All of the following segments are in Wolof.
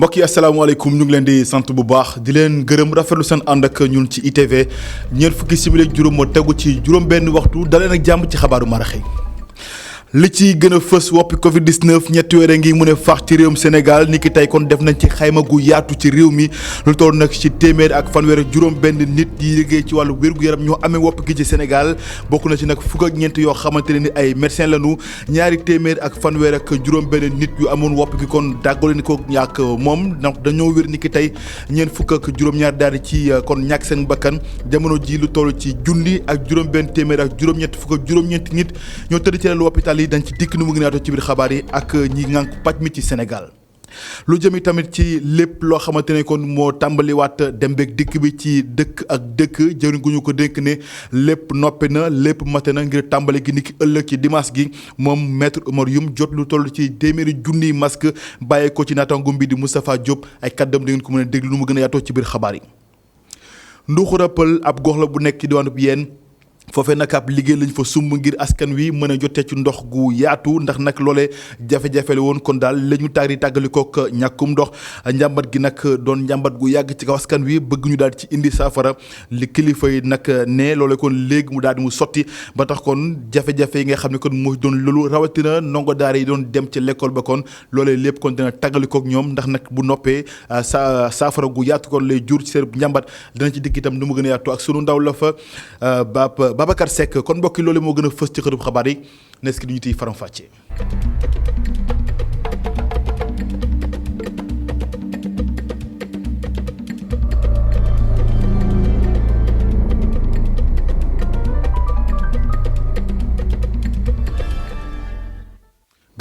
mbokk yi asalaamaaleykum ñu ngi leen di sant bu baax di leen gërëm rafetlu seen ànd ak ñun ci ITV ñeent fukki simili ak juróom moo tegu ci juróom benn waxtu daleen ak jàmm ci xabaaru marax yi li ci gën a fës woppi Covid 19 ñetti weer ngi mu ne faax ci réewum Sénégal ni ki tey kon def nañ ci xayma gu yaatu ci réew mi lu toll nag ci téeméer ak fanweer ak juróom benn nit yi liggéey ci wàllu wér-gu-yaram ñoo amee wopp gi ci Sénégal bokk na ci nag fukk ak ñeent yoo xamante ne ni ay médecin lañu ñaari téeméer ak fanweer ak juróom benn nit yu amoon wopp gi kon dàggale ni ko ñàkk moom donc dañoo wér ni ki tey ñeent fukk ak juróom-ñaar daal di ci kon ñàkk seen bakkan jamono ji lu toll ci junni ak juróom benn téeméer ak juróom-ñett fukk ak juróom-ñeenti nit ñoo tëdd ci lalu hôpital dañ ci dikk nu mu gën a yaatoo ci biir xabaar yi ak ñi ngànk paj mi ci Sénégal lu jëmi tamit ci lépp loo xamante ne kon moo tàmbaliwaat dem beeg dikk bi ci dëkk ak dëkk jëriñ gu ñu ko dénk ne lépp noppi na lépp mate na ngir tàmbali gi niki ëllëg ci dimanche gi moom maître Oumar Youm jot lu toll ci téeméeri junniy masque bàyyee ko ci naataangoom bi di Moustapha Diop ay kàddam da ngeen ko mën a déglu nu mu gën a yaatoo ci biir xabaar yi. Nduxura Pël ab gox la bu nekk ci diwaanu Yène foofee nag ab liggéey lañ fa sumb ngir askan wi mën a jotee ci ndox gu yaatu ndax nag loolee jafe-jafe la woon kon daal la ñu tàggalikook ñàkkum ndox njàmbat gi nag doon njàmbat gu yàgg ci kaw askan wi bëgg ñu daal ci indi saafara li kilifa yi nag ne loolee kon léegi mu daal di mu sotti ba tax kon jafe-jafe yi nga xam ne kon moo doon loolu rawatina ndongo daara yi doon dem ci l'école ba kon loolee lépp kon dina tàggalikook ñoom ndax nag bu noppee saafara gu yaatu kon lay jur ci seen njàmbat dina ci dikk itam nu mu gën a yaatu ak sunu ndaw la fa Babacar Seck kon mbokki loolu moo gën a fës ci xërub xabaar yi nes ki du ñu tiy faram fàccee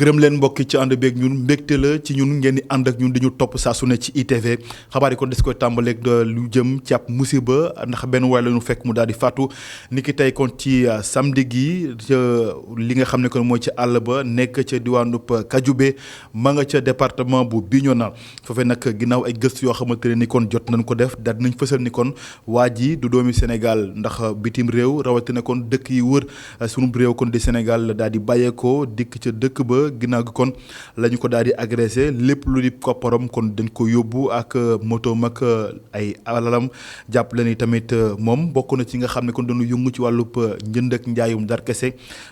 gërëm leen mbokki ci ànd beeg ñun mbégte la ci ñun ngeen di ànd ak ñun di ñu topp saa su ne ci ITV xabaar yi kon des koy tàmbaleeg lu jëm ci ab musiba ndax benn waay la ñu fekk mu daal di faatu ni ki tey kon ci samedi gi ca li nga xam ne kon mooy ci àll ba nekk ca diwaanub Kajube ma nga ca département bu Bignona foofee nag ginnaaw ay gëstu yoo xamante ne ni kon jot nañ ko def daal dinañ fësal ni kon waa ji du doomi Sénégal ndax bitim réew rawatina kon dëkk yi wër sunu réew kon di Sénégal daal di bàyyeekoo dikk ca dëkk ba. ginnaaw gi kon la ñu ko daal di agressé lépp lu di kopparam kon dañ ko yóbbu ak moto mag ay alalam jàpp leen ni tamit moom bokk na ci nga xam ne kon dañu yëngu ci wàllub njënd ak njaayum dar kese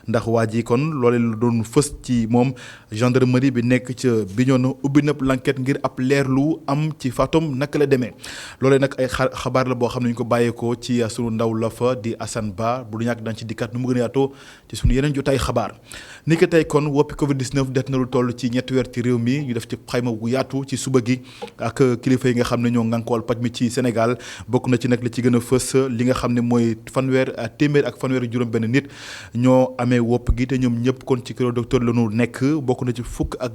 ndax waa ji kon loolee la doon fës ci moom gendarmerie bi nekk ca Bignona ubbi na l'enquête ngir ab leer lu am ci fatom naka la demee loolee nag ay xabaar la boo xam ne ñu ko bàyyeekoo ci sunu ndaw la fa di Assane Ba bu du ñàkk dañ ci dikkaat nu mu gën a yaatoo ci sunu yeneen jotaay xabaar ni ko tey kon woppi Covid 19 det na lu toll ci ñetti weer ci réew mi ñu def ci xayma gu yaatu ci suba gi ak kilifa yi nga xam ne ñoo ngànkool paj mi ci Sénégal bokk na ci nag li ci gën a fës li nga xam ne mooy téeméer ak fanweer juróom benn nit ñoo amee wopp gi te ñoom ñëpp kon ci kër docteur la ñu nekk bokk na ci fukk ak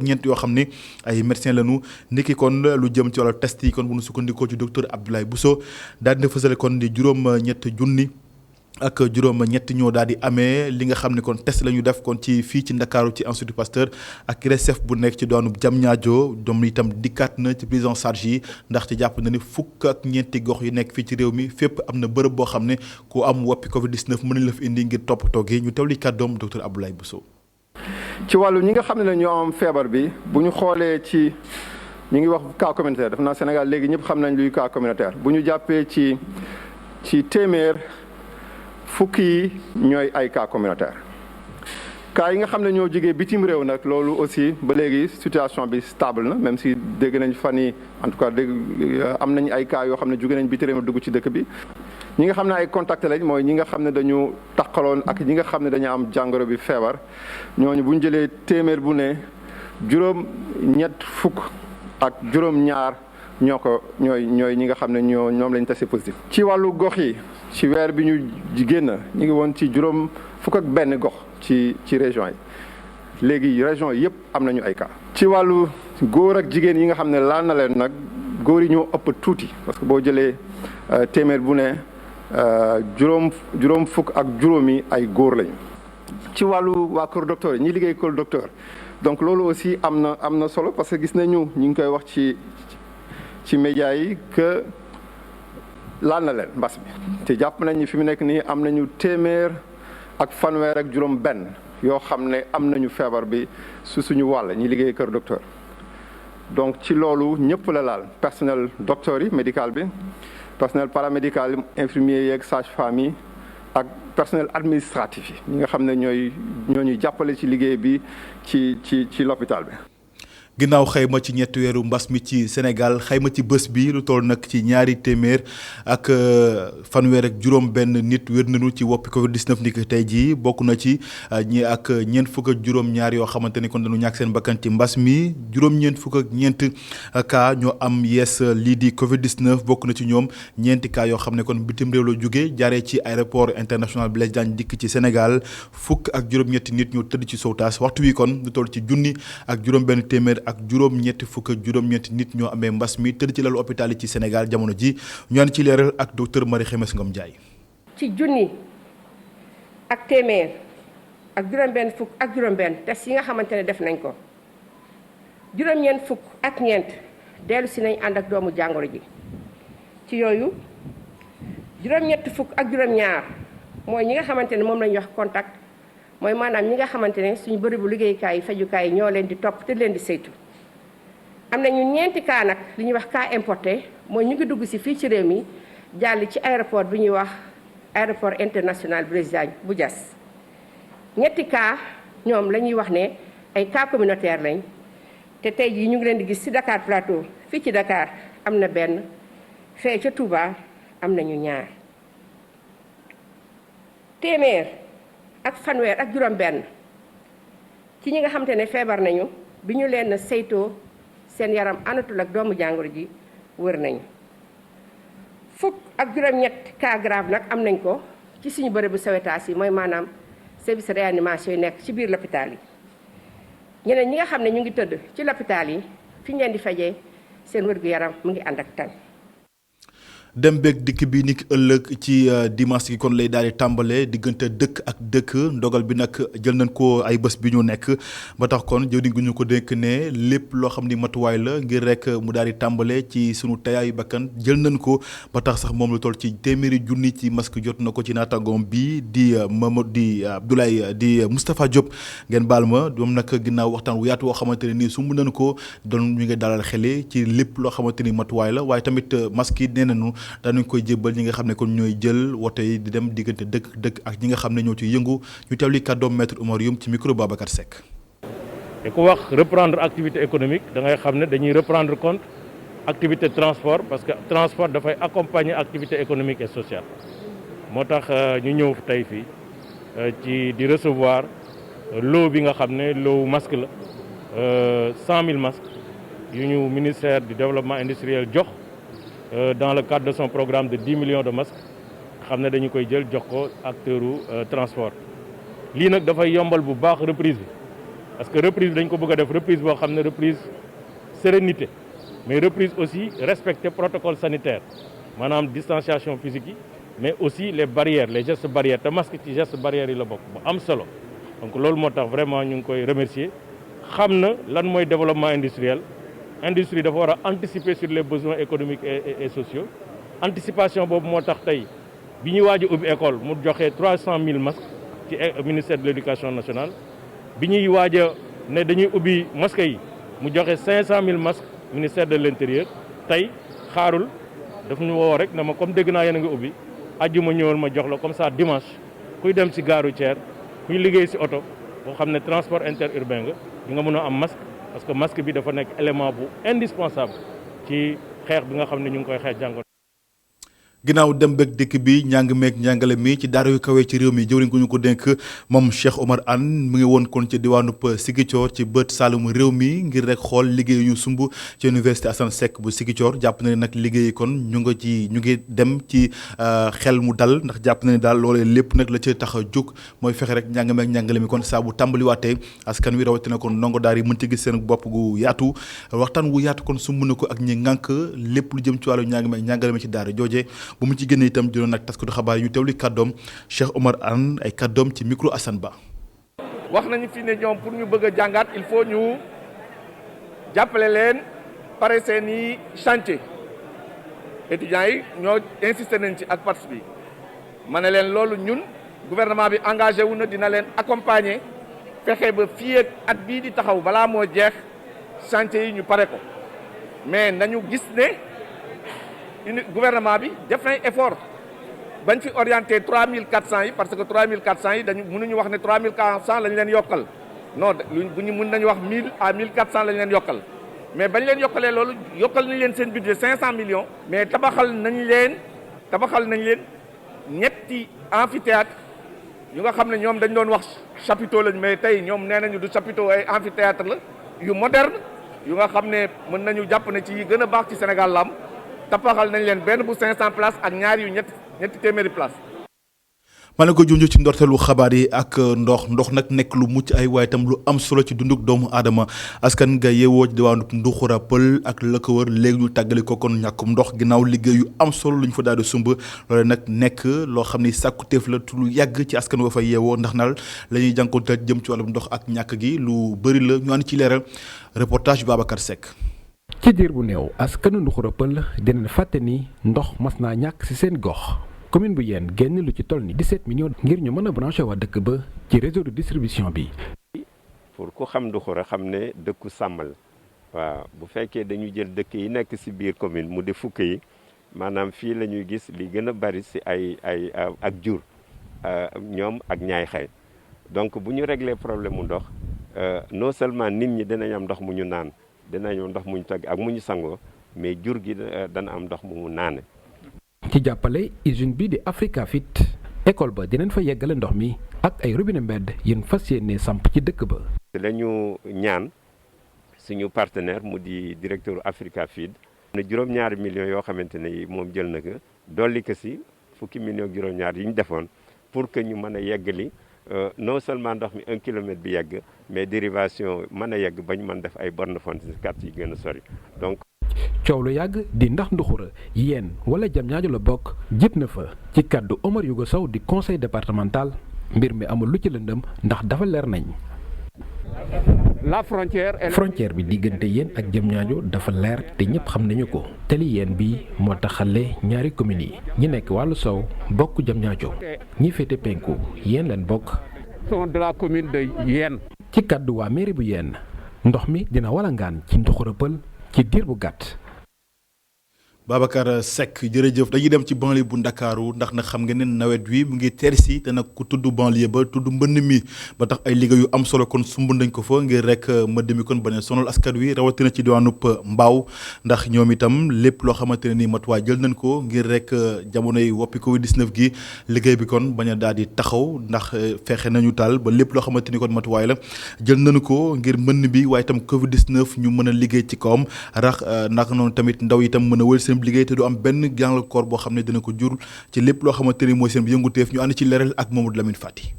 ñeent yoo xam ne ay médecin la ñu niki kon lu jëm ci wàllu test yi kon bu ñu sukkandikoo ci docteur Abdoulaye Bousso daal dina fësale kon di juróom-ñett junni ak juróom ñetti ñoo daal di amee li nga xam ne kon test la ñu def kon ci fii ci Ndakaaru ci Institut Pasteur ak RSF bu nekk ci doonu Diamniadio doom itam dikkaat na ci prise en charge yi ndaxte jàpp na ni fukk ak ñeenti gox yi nekk fii ci réew mi fépp am na bërëb boo xam ne ku am woppi Covid 19 mën nañ la fi indi ngir toppatoo gi ñu teewli kàddoom docteur Abdoulaye Bousso. ci wàllu ñi nga xam ne ñoo am feebar bi bu ñu xoolee ci ñu ngi wax cas communautaire def naa Sénégal léegi ñëpp xam nañ luy cas communautaire bu ñu jàppee ci téeméer. fukki yi ñooy ay cas communautaire cas yi nga xam ne ñoo jógee bitim réew nag loolu aussi ba léegi situation bi stable na même si dégg nañ fan yi en tout cas am nañ ay cas yoo xam ne jóge nañ bitim réew dugg ci dëkk bi ñi nga xam ne ay contact lañ mooy ñi nga xam ne dañu taqaloon ak ñi nga xam ne dañu am jàngoro bi feebar ñooñu bu ñu jëlee téeméer bu ne juróom-ñett fukk ak juróom-ñaar ñooy ñi nga xam ne ñoom lañ testé positif. ci wàllu gox yi ci weer bi ñu génn ñu ngi woon ci juróom fukk ak benn gox ci région yi léegi région yëpp am nañu ay cas. ci wàllu góor ak jigéen yi nga xam ne laal na leen nag góor yi ñoo ëpp tuuti parce que boo jëlee téeméer bu ne juróom fukk ak juróomi ay góor lañu. ci wàllu waa kër docteur yi ñi liggéey kër docteur donc loolu aussi am na solo parce que gis nañu ñu ngi koy wax ci médias yi que laal na leen mbas bi te jàpp nañ ni fi mu nekk nii am nañu téeméer ak fanweer ak juróom benn yoo xam ne am nañu feebar bi su suñu wàll ñi liggéey kër docteur donc ci loolu ñëpp la laal personnel docteur yi médical bi personnel paramédical infirmier yeeg sage-femme yi ak personnel administratif yi ñi nga xam ne ñooñuy jàppale ci liggéey bi ci l'hôpital bi. ginnaaw xayma ci ñetti weeru mbas mi ci Sénégal xayma ci bés bi lu toll nag ci ñaari téeméer ak fanweer ak juróom-benn nit wér nañu ci woppi Covid 19 ni ki tey jii bokk na ci ñi ak ñeent fukk ak juróom-ñaar yoo xamante ni kon dañu ñàkk seen bakkan ci mbas mi juróom-ñeent fukk ak ñeent cas ñoo am yees lii di Covid 19 bokk na ci ñoom ñeenti cas yoo xam ne kon bitim réew la jógee jaaree ci aéroport international Blaise Diagne dikk ci Sénégal fukk ak juróom-ñetti nit ñoo tëdd ci Sowtas waxtu wi kon lu toll ci junni ak juróom-benn téeméer. ak juróom-ñetti fukk ak juróom-ñetti nit ñoo amee mbas mi tëdd ci lalu hôpital yi ci Sénégal jamono ji ñu ànd ci leeral ak docteur Marie Khemesse Ngom Ndiaye. ci junni ak téeméer ak juróom-benn fukk ak juróom-benn test yi nga xamante ne def nañ ko juróom-ñeent fukk ak ñeent dellu si nañ ànd ak doomu jàngoro ji ci yooyu juróom-ñett fukk ak juróom-ñaar mooy ñi nga xamante ne moom lañuy wax contact. mooy maanaam ñi nga xamante ne suñu bërëbu liggéeyukaay yi fajukaay yi ñoo leen di topp te leen di saytu am nañu ñeenti cas nag li ñuy wax cas importé mooy ñu ngi dugg si fii ci réew mi jàll ci aéroport bi ñuy wax aéroport international Blaise Diagne bu Diass ñetti cas ñoom la ñuy wax ne ay cas communautaire lañ te tey jii ñu ngi leen di gis ci Dakar Plateau fii ci Dakar am na benn fee ca Touba am nañu ñaar téeméer ak fanweer ak juróom-benn ci ñi nga xamante ne feebar nañu bi ñu leen saytoo seen yaram àndatul ak doomu jàngoro ji wër nañu fukk ak juróom-ñett cas grave nag am nañ ko ci suñu bërëbu Sowétas yi mooy maanaam service réanimation yi nekk ci biir l'hôpital yi ñeneen ñi nga xam ne ñu ngi tëdd ci l'hôpital yi fi ñu leen di fajee seen wér-gu-yaram mu ngi ànd ak tan dem beeg dikk bi ni ki ëllëg ci dimanche gi kon lay daal di tàmbale diggante dëkk ak dëkk ndogal bi nag jël nañ ko ay bés bi ñu nekk ba tax kon jëwriñ gu ñu ko dénk ne lépp loo xam ni matuwaay la ngir rek mu daal di tàmbale ci sunu tayaayu bakkan jël nañ ko ba tax sax moom lu toll ci téeméeri junni ci masque jot na ko ci naataangoom bi di Mamadou di Abdoulaye di Moustapha Diop ngeen baal ma moom nag ginnaaw waxtaan wu yaatu woo xamante ne nii sumb nañ ko doon ñu ngi dalal xele ci lépp loo xamante ni matuwaay la waaye tamit masque yi nee nañu daanañ koy jébbal ñi nga xam ne kon ñooy jël wote yi di dem diggante dëkk ak ñi nga xam ne ñoo ci yëngu ñu teewli kàddoom maître Oumar Youm ci micro Babacar Seck. te ku wax reprendre activité économique da ngay xam ne dañuy reprendre compte activité transport parce que transport dafay accompagner activité économique et sociale moo tax ñu ñëw tey fii ci di recevoir lot bi nga xam ne lot masque la 100 000 masques yu ñu ministère du développement industriel jox dans le cadre de son programme de 10 millions de masques xam ne dañu koy jël jox ko acteuru transport lii nag dafay yombal bu baax reprise bi parce que reprise bi dañ ko bëgg a def reprise boo xam ne reprise sérénité mais reprise aussi respecter protocole sanitaire maanaam distanciation physique yi mais aussi les barrières les gestes barrières te masque ci gestes barrières yi la bokk bu am solo donc loolu moo tax vraiment ñu ngi koy remercier xam na lan mooy développement industriel industrie dafa war a anticiper sur les besoins économiques et sociaux anticipation boobu moo tax tey bi ñuy waaj a ubbi école mu joxe 300 000 masques ci ministère de l'éducation nationale bi ñuy waaj a ne dañuy ubbi mosquées yi mu joxe 500 000 masques ministère de l'intérieur tey xaarul daf ñu woo rek na ma comme dégg naa yéen a ngi ubbi àjjuma ñëwal ma jox la comme ça dimanche kuy dem ci gare routière kuy liggéey ci oto boo xam ne transport interurbain nga di nga mën a am masque parce que masque bi dafa nekk élément bu indispensable ci xeex bi nga xam ne ñu ngi koy xeex jàngoro. ginnaaw dem beeg dikk bi njàng meeg njàngale mi ci daara yu kawee ci réew mi jëwriñ gu ñu ko dénk moom Cheikh Omar Anne mu ngi woon kon ci diwaanub Ziguinchor ci bët Saalum réew mi ngir rek xool liggéey ñu sumb ci université Assane Seck bu Ziguinchor jàpp na ne nag liggéey kon ñu ngi dem ci xel mu dal ndax jàpp na ne daal loolee lépp nag la ci tax a jóg mooy fexe rek njàng meeg njàngale mi kon saa bu tàmbaliwaatee askan wi rawatina kon ndongo daar yi mën ci gis seen bopp gu yaatu waxtaan wu yaatu kon sumb na ko ak ñi ngànk lépp lu jëm ci wàllu njàng meeg njàngale mi ci daara jooje bu mu ci génne itam dina nag taskatu xabaar yu teewli kàddoom Cheikh Omar Anne ay kàddoom ci micro Assane Ba. wax nañu fi ne ñoom pour ñu bëgg a jàngaat il faut ñu jàppale leen pare seeni chantier étudiants yi ñoo insisté nañ ci ak parti bi ma ne leen loolu ñun gouvernement bi engagé wu na dina leen accompagner fexe ba fii ak at bii di taxaw balaa moo jeex chantier yi ñu pare ko mais nañu gis ne gouvernement bi def nañ effort bañ fi orienté 3400 yi parce que 3400 yi dañu mënuñu wax ne 3400 lañ leen yokkal non bu ñu mën nañu wax 1000 à 1400 lañ leen yokkal mais bañ leen yokkalee loolu yokkal nañ leen seen budget 500 millions. mais tabaxal nañ leen ñetti amphithéâtre yu nga xam ne ñoom dañ doon wax chapiteau lañ mais tey ñoom nee nañu du chapiteau ay amphithéâtre la yu moderne yu nga xam ne mën nañu jàpp ne ci yi gën a baax ci Sénégal la am tabaxal nañ leen benn bu 500 places ak ñaar yu ñetti téeméeri places. ma ne ko junj ci ndorteelu xabaar yi ak ndox nag nekk lu mucc ay waaye itam lu am solo ci dunduk doomu aadama askan nga yeewoo ci diwaanu Nduxura Pël ak la ko wër léegi ñu tàggali ko kon ñàkkum ndox ginnaaw liggéey yu am solo lu ñu fa daal di sumb loole nag nekk loo xam ni sàkkuteef la lu yàgg ci askan wa fa yeewoo ndax nal la ñuy jànkoonte jëm ci wàllum ndox ak ñàkk gi lu bëri la ñu ànd ci leeral reportage Babacar Seck. ci diir bu néew askanu Nduxura Pël dinañ fàtte ni ndox mas naa ñàkk ci seen gox. commune bu Yène génn lu ci toll ni 17 millions ngir ñu mën a branché waa dëkk ba ci réseau de distribution bi. pour ku xam Nduxura xam ne dëkku sàmm la waaw bu fekkee dañu jël dëkk yi nekk ci biir commune mu di fukk yi maanaam fii la ñuy gis li gën a bari ci ay ak jur ñoom ak ñaay xay donc bu ñu régler problème mu ndox non seulement nit ñi dinañ am ndox mu ñu naan dinañ am ndox mu ñu togg ak mu ñu sangoo mais jur gi dana am ndox mu naane. ci jàppale usine bi di Africa Fit école ba dinañ fa yeggale ndox mi ak ay robinet mbedd yéen fas yéene samp ci dëkk ba. la ñu ñaan suñu partenaire mu di directeur Africa Fit ne juróom-ñaari millions yoo xamante ne moom jël na ko dolli ko si fukki millions ak juróom-ñaar yi ñu defoon pour que ñu mën a yeggali non seulement ndox mi 1 kilomètre bi yegg mais dérivation mën a yegg ba ñu mën def ay bornes fontaines si quartier yi gën a sori donc. coow lu yàgg di ndax Nduxura Yène wala Diamniadio la bokk jib na fa ci kàddu Omar Yougo Sow di conseil départemental mbir mi amul lu ci lëndëm ndax dafa leer nañ. la frontière bi diggante Yène ak Diamniadio dafa leer te ñëpp xam nañu ko tali Yène bi moo taxale ñaari communes yi ñi nekk wàllu sow bokk Diamniadio ñi féete penku Yène leen bokk. sont de la commune de Yène. ci kàddu waa mairie bu Yène ndox mi dina walangaan ci Nduxura Pël ci diir bu gàtt. Babacar Seck jërëjëf dañuy dem ci banlieue bu Ndakaaru ndax nag xam nga ne nawet wi mu ngi tersi te nag ku tudd banlieue ba tudd mbënn mi ba tax ay liggéey yu am solo kon sumb nañ ko fa ngir rek mbënd mi kon bañ a sonal askan wi rawatina ci diwaanub Mbaaw ndax ñoom itam lépp loo xamante ne ni matuwaay jël nañ ko ngir rek jamonoy woppi Covid 19 gi liggéey bi kon bañ a daal di taxaw ndax fexe nañu taal ba lépp loo xamante ni kon matuwaay la jël nañu ko ngir mbënn bi waaye itam Covid 19 ñu mën a liggéey ci kawam rax naka noonu tamit ndaw itam mën a wël seen liggéey te du am benn gàllankoor boo xam ne dina ko jur ci lépp loo xamante ni mooy seen yënguteef ñu ànd ci leeral ak Mamadou Lamine Fati.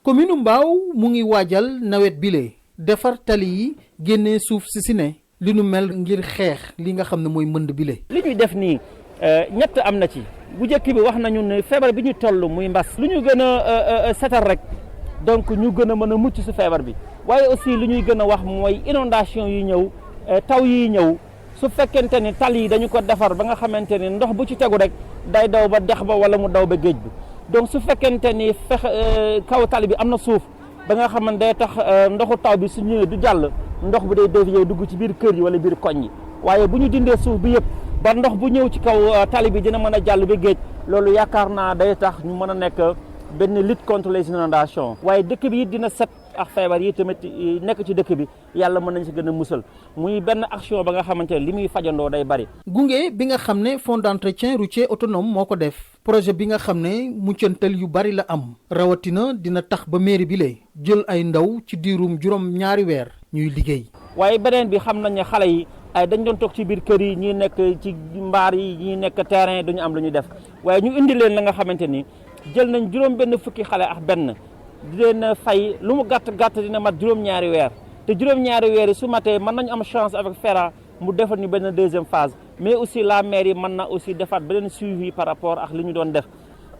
commune Mbao mu ngi waajal nawet bile defar tali yi génnee suuf si ne li nu mel ngir xeex li nga xam ne mooy mbënd bile. li ñuy def nii ñett am na ci bu njëkk bi wax nañu ne feebar bi ñu toll muy mbas lu ñu gën a setal rek donc ñu gën a mën a mucc si feebar bi waaye aussi lu ñuy gën a wax mooy inondation yi ñëw taw yi ñëw. su fekkente ni tali yi dañu ko defar ba nga xamante ni ndox bu ci tegu rek day daw ba dex ba wala mu daw ba géej bi donc su fekkente ni kaw tali bi am na suuf ba nga xam ne day tax ndoxu taw bi su ñëwee du jàll ndox bu day dévier dugg ci biir kër yi wala biir koñ yi waaye bu ñu dindee suuf bi yëpp ba ndox bu ñëw ci kaw tali bi dina mën a jàll ba géej loolu yaakaar naa day tax ñu mën a nekk benn lutte contre les inondations waaye dëkk bi it dina set ak feebar yi tamit nekk ci dëkk bi yàlla mën nañ si gën a musal muy benn action ba nga xamante ne li muy fajandoo day bari. gunge bi nga xam ne fonds d'entretien routier autonome moo ko def projet bi nga xam ne muccantal yu bari la am rawatina dina tax ba mairie bi lee jël ay ndaw ci diirum juróom ñaari weer ñuy liggéey. waaye beneen bi xam nañ ne xale yi ay dañ doon toog ci biir kër yi ñii nekk ci mbaar yi ñii nekk terrain duñu am lu ñu def waaye ñu indi leen la nga xamante ni jël nañ juróom benn fukki xale ak benn di leen fay lu mu gàtt gàtt dina mat juróom-ñaari weer te juróom-ñaari weer yi su matee mën nañu am chance avec FERA mu defal ñu benn deuxième phase mais aussi la mairie mën na aussi defaat beneen suivi par rapport ak li ñu doon def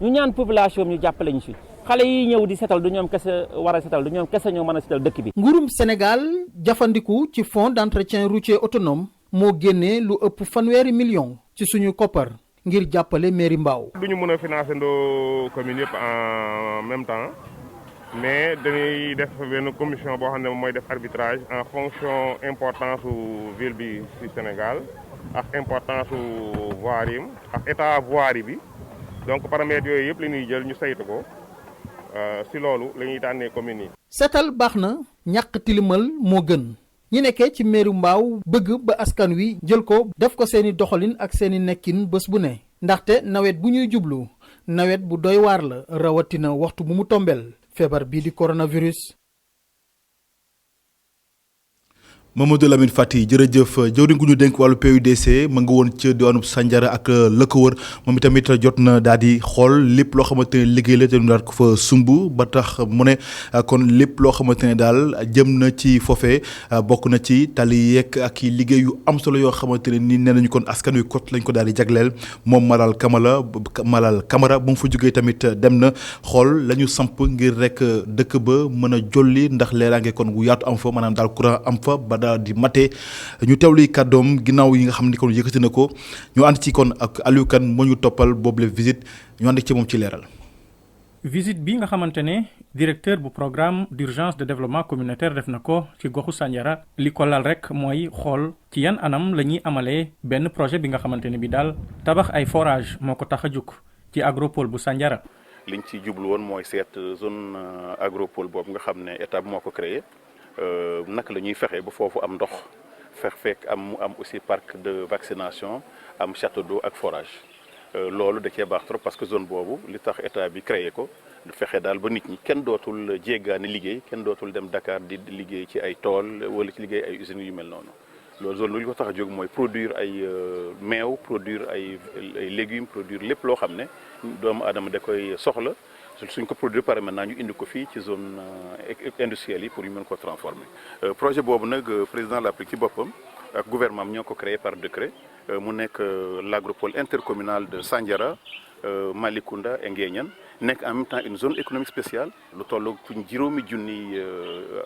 ñu ñaan population ñu jàppale ñu si xale yi ñëw di setal du ñoom kese war a setal du ñoom kese ñoo mën a setal dëkk bi. nguurum Sénégal jafandiku ci fonds d'entretien routier autonome moo génnee lu ëpp 100 millions ci suñu koppar ngir jàppale mairie Mbao. du ñu mën a financer ndoo commune yëpp en même temps mais dañuy def benn commission boo xam ne mooy def arbitrage en fonction importance su ville bi ci Sénégal ak importance su voirie yi ak état voirie bi donc paramètres yooyu yëpp la ñuy jël ñu saytu ko ci loolu la ñuy tànnee communes yi. seetal baax na ñàkk tilimal moo gën ñi nekkee ci meeru Mbao bëgg ba askan wi jël ko def ko seeni doxalin ak seeni nekkin bés bu ne ndaxte nawet bu ñuy jublu nawet bu doy waar la rawatina waxtu bu mu tombeel feebar bii di coronavirus. Mamadou Lamine Fati jërëjëf jëwriñ gu ñu dénk wàllu PUDC ma nga woon ca diwaanu Sandiara ak la ko wër moom itamit jot na daal di xool lépp loo xamante ne liggéey la te ñu daal ko fa sumb ba tax mu ne kon lépp loo xamante ne daal jëm na ci foofee bokk na ci tali yeeg ak i liggéey yu am solo yoo xamante ne ni nee nañu kon askan wi kot lañ ko daal di jagleel moom Malal Camara bu mu fa jógee tamit dem na xool la ñu samp ngir rek dëkk ba mën a jolli ndax leeraange kon gu yaatu am fa maanaam daal courant am fa ba di mate ñu teewluy kàddoom ginnaaw yi nga xam ni kon yëkkati na ko ñu ànd ci kon ak Aliou Kane moo ñu toppal boobule visite ñu ànd ci moom ci leeral. visite bi nga xamante ne directeur bu programme d'urgence de développement communautaire def na ko ci goxu Sandiara li ko lal rek mooy xool ci yan anam la ñuy amalee benn projet bi nga xamante ne bi daal tabax ay forage moo ko tax a jug ci agropole bu Sandiara. liñ ci jublu woon mooy seet zone agropole boobu nga xam ne état moo ko créé. naka la ñuy fexe ba foofu am ndox fekk am aussi parc de vaccination am château d'eau ak forage loolu da cee baax trop parce que zone boobu li tax état bi créé ko fexe daal ba nit ñi kenn dootul jéggaani liggéey kenn dootul dem Dakar di liggéey ci ay tool wala ci liggéey ay usines yu mel noonu loolu zone lu ñu ko tax a jóg mooy produire ay meew produire ay légumes produire lépp loo xam ne doomu aadama da koy soxla suñ ko produire pare maintenant ñu indi ko fii ci zone industrielle yi pour ñu mën ko transformer projet boobu nag président de la République ci boppam ak gouvernement ñoo ko créé par décret mu nekk l'agropole intercommunal de Sandiara Malicounda et Nguéniène nekk en même temps une zone économique spéciale lu toll juróomi junni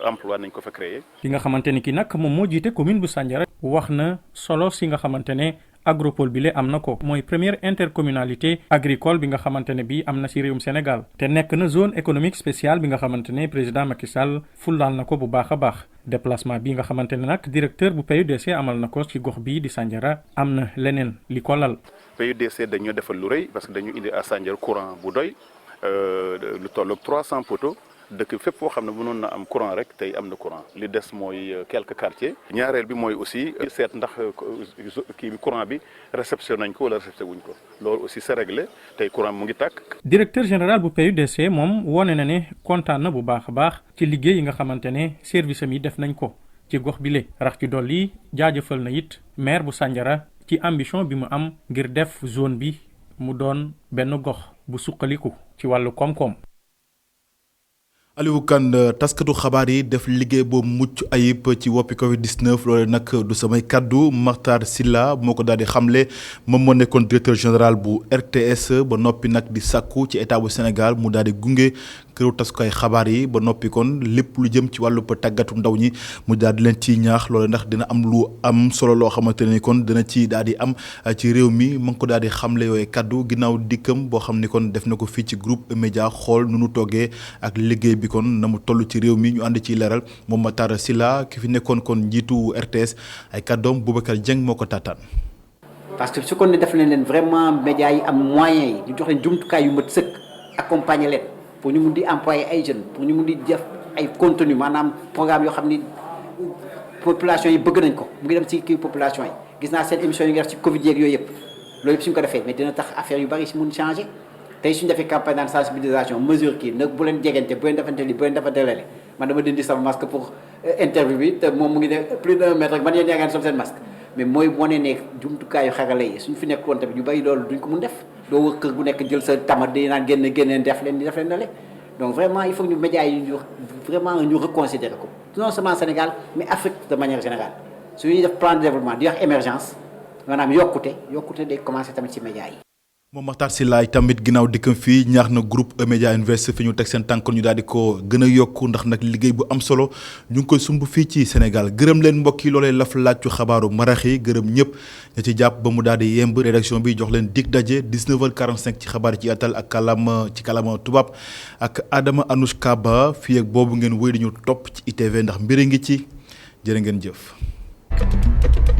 emploi nañ ko fa créé. ki nga xamante ni ki nag moom moo jiite commune bu Sandiara wax na solo si nga xamante ne agropole bi le am na ko mooy première intercommunalité agricole bi nga xamante ne bi am na ci réewum Sénégal te nekk na zone économique spéciale bi nga xamante ne président Macky Sall fullaal na ko bu baax a baax déplacement bi nga xamante ne nag directeur bu PUDC amal na ko ci gox bii di Sandiara am na leneen li ko lal. PUDC dañoo defal lu rëy parce que dañu indi à Sandiara courant bu doy lu tolloog 300 poteaux dëkk fépp foo xam ne mënoon na am courant rek tey am na courant li des mooy quelques quartiers ñaareel bi mooy aussi seet ndax kii bi courant bi réception nañ ko wala réception wuñ ko loolu aussi c'est réglé tey courant mu ngi tàkk. directeur général bu PUDC moom wone na ne kontaan na bu baax a baax ci liggéey yi nga xamante ne service am yi def nañ ko ci gox bi le rax ci dolli jaajëfal na it maire bu Sandiara ci ambition bi mu am ngir def zone bi mu doon benn gox bu suqaliku ci wàllu koom-koom. Aliou Kane taskatu xabaar yi def liggéey boobu mucc ayib ci woppi Covid-19 loolu nag du samay kaddu Makhtar Sylla moo ko daal di xamle moom moo nekkoon directeur général bu RTS ba noppi nag di sàkku ci état bu Sénégal mu daal di gunge këru tasukaay xabaar yi ba noppi kon lépp lu jëm ci wàllu tàggatu ndaw ñi mu daal di leen ciy ñaax loolu ndax dina am lu am solo loo xamante ne kon dina ci daal di am ci réew mi mu ngi ko daal di xamle yooyu kaddu ginnaaw dikkam boo xam ni kon def na ko fii ci groupe média xool nu nu toggee ak liggéey bi kon na mu toll ci réew mi ñu ànd ci leeral moom Makhtar Sylla ki fi nekkoon kon njiitu RTS ay kàddoom Boubacar Dieng moo ko taataan. parce que su ko ne def leen vraiment médias yi am moyens yi ñu jox leen jumtukaay yu mat sëkk accompagner leen pour ñu mun di employer ay jeunes pour ñu mun di def ay contenu maanaam programme yoo xam ni population yi bëgg nañ ko mu ngi dem ci kii population yi gis naa seen émission yi nga def ci Covid yeeg yooyu yëpp loolu yëpp suñ ko defee mais dina tax affaire yu bari si mun changer. tey suñu defee campagne de sensibilisation mesure kii nag bu leen jegante bu leen defante lii bu leen defante lele man dama dindi sama masque pour interview bi te moom mu ngi ne plus d'un mètre rek man yéen yaa ngi sol seen masque mais mooy wane ne jumtukaayu xarale yi suñ fi nekk woon tamit yu bari loolu duñ ko mun def doo wër kër gu nekk jël sa tama di naan génneen def leen lale donc vraiment il faut que ñu médias yi ñu vraiment ñu reconsidérer ko non seulement Sénégal mais Afrique de manière générale su ñuy def plan de développement di wax émergence maanaam yokkute day commencer tamit ci médias yi. moom Makhtar Sylla tamit ginnaaw dikkam fii ñaax na groupe E-Media Invest fi ñu teg seen tànk ñu daal di ko gën a yokku ndax nag liggéey bu am solo ñu ngi koy sumb fii ci Sénégal gërëm leen mbokk yi loolee laf laajtu xabaaru marax yi gërëm ñëpp ña ci jàpp ba mu daal di yemb rédaction bi jox leen dig daje 19h45 ci xabaar ci atal ak kàllaama tubaab ak Adama Anouchka Ba fii ak boobu ngeen wéy di ñu topp ci ITV ndax mbir ngi ci jërë ngeen jëf.